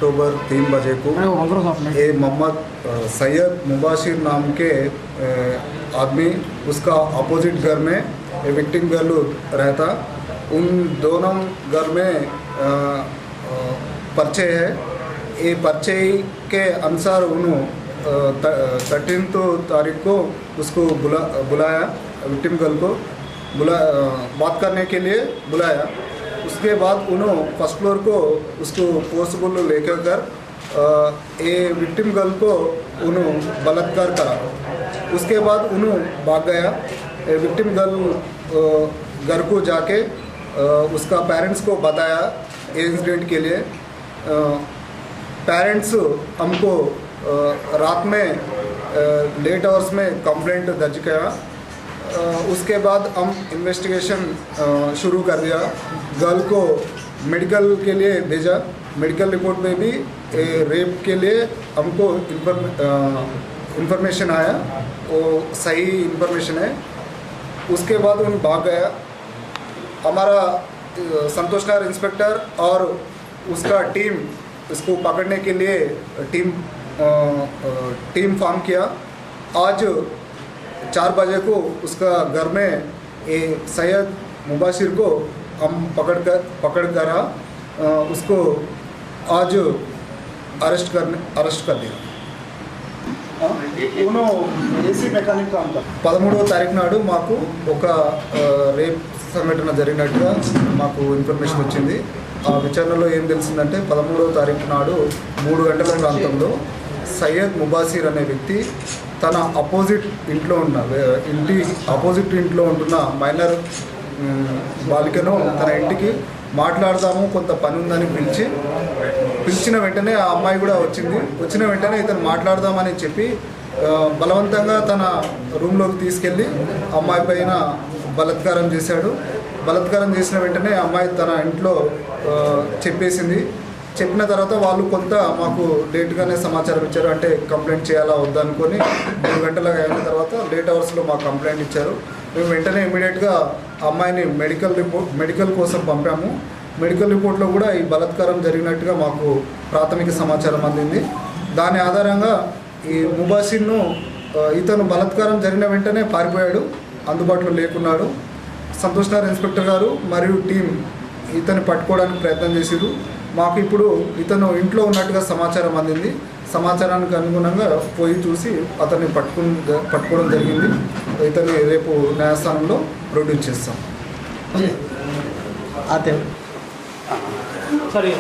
अक्टूबर 3 बजे को ये मोहम्मद सैयद मुबाशिर नाम के आदमी उसका अपोजिट घर में विक्टिम गर्ल रहता। उन दोनों घर में परिचय है। ये परिचय के अनुसार उन्होंने 13 तारीख को उसको बुलाया, विक्टिम गर्ल को बात करने के लिए बुलाया। उसके बाद उन्होंने फर्स्ट फ्लोर को उसको फोर्सबुल लेकर कर ये विक्टिम गर्ल को उन्होंने बलात्कार करा। उसके बाद उन्होंने भाग गया। विक्टिम गर्ल घर को जाके उसका पेरेंट्स को बताया ये इंसिडेंट के लिए। पेरेंट्स हमको रात में लेट आवर्स में कंप्लेंट दर्ज किया। उसके बाद हम इन्वेस्टिगेशन शुरू कर दिया। गर्ल को मेडिकल के लिए भेजा। मेडिकल रिपोर्ट में भी रेप के लिए हमको इंफॉर्मेशन आया, वो सही इंफॉर्मेशन है। उसके बाद उन भाग गया। हमारा संतोष नगर इंस्पेक्टर और उसका टीम इसको पकड़ने के लिए टीम फॉर्म किया। आज 4 बजे को उसका घर में ये सैयद मुबाशिर को हम पकड़ कर उसको आज अरेस्ट कर दिया। ఏసీ మెకానిక్ అంట 13వ తారీఖు నాడు మాకు ఒక రేప్ సంఘటన జరిగినట్టుగా మాకు ఇన్ఫర్మేషన్ వచ్చింది। ఆ విచారణలో ఏం తెలిసిందంటే 13వ తారీఖు నాడు 3 గంటల ప్రాంతంలో సయ్యద్ ముబాసిర్ అనే వ్యక్తి తన అపోజిట్ ఇంట్లో ఉన్న అపోజిట్ ఇంట్లో ఉంటున్న మైనర్ బాలికను తన ఇంటికి మాట్లాడదాము, కొంత పని ఉందని పిలిచిన వెంటనే ఆ అమ్మాయి కూడా వచ్చింది। వచ్చిన వెంటనే ఇతను మాట్లాడదామని చెప్పి బలవంతంగా తన రూమ్లోకి తీసుకెళ్ళి అమ్మాయి పైన బలాత్కారం చేశాడు। బలాత్కారం చేసిన వెంటనే అమ్మాయి తన ఇంట్లో చెప్పేసింది। చెప్పిన తర్వాత వాళ్ళు కొంత మాకు లేట్గానే సమాచారం ఇచ్చారు, అంటే కంప్లైంట్ చేయాలా వద్దనుకొని 3 గంటల అయిన తర్వాత లేట్ అవర్స్లో మాకు కంప్లైంట్ ఇచ్చారు। మేము వెంటనే ఇమీడియట్గా అమ్మాయిని మెడికల్ కోసం పంపాము। మెడికల్ రిపోర్ట్లో కూడా ఈ బలాత్కారం జరిగినట్టుగా మాకు ప్రాథమిక సమాచారం అందింది। దాని ఆధారంగా ఈ ముబాసిర్ను ఇతను బలాత్కారం జరిగిన వెంటనే పారిపోయాడు, అందుబాటులో లేకున్నాడు। సంతోష్ నగర్ ఇన్స్పెక్టర్ గారు మరియు టీం ఇతన్ని పట్టుకోవడానికి ప్రయత్నం చేశారు। మాకు ఇప్పుడు ఇతను ఇంట్లో ఉన్నట్టుగా సమాచారం అందింది। సమాచారానికి అనుగుణంగా పోయి చూసి అతన్ని పట్టుకోవడం జరిగింది। ఇతన్ని రేపు న్యాయస్థానంలో ప్రొడ్యూస్ చేస్తాం। అదే సరే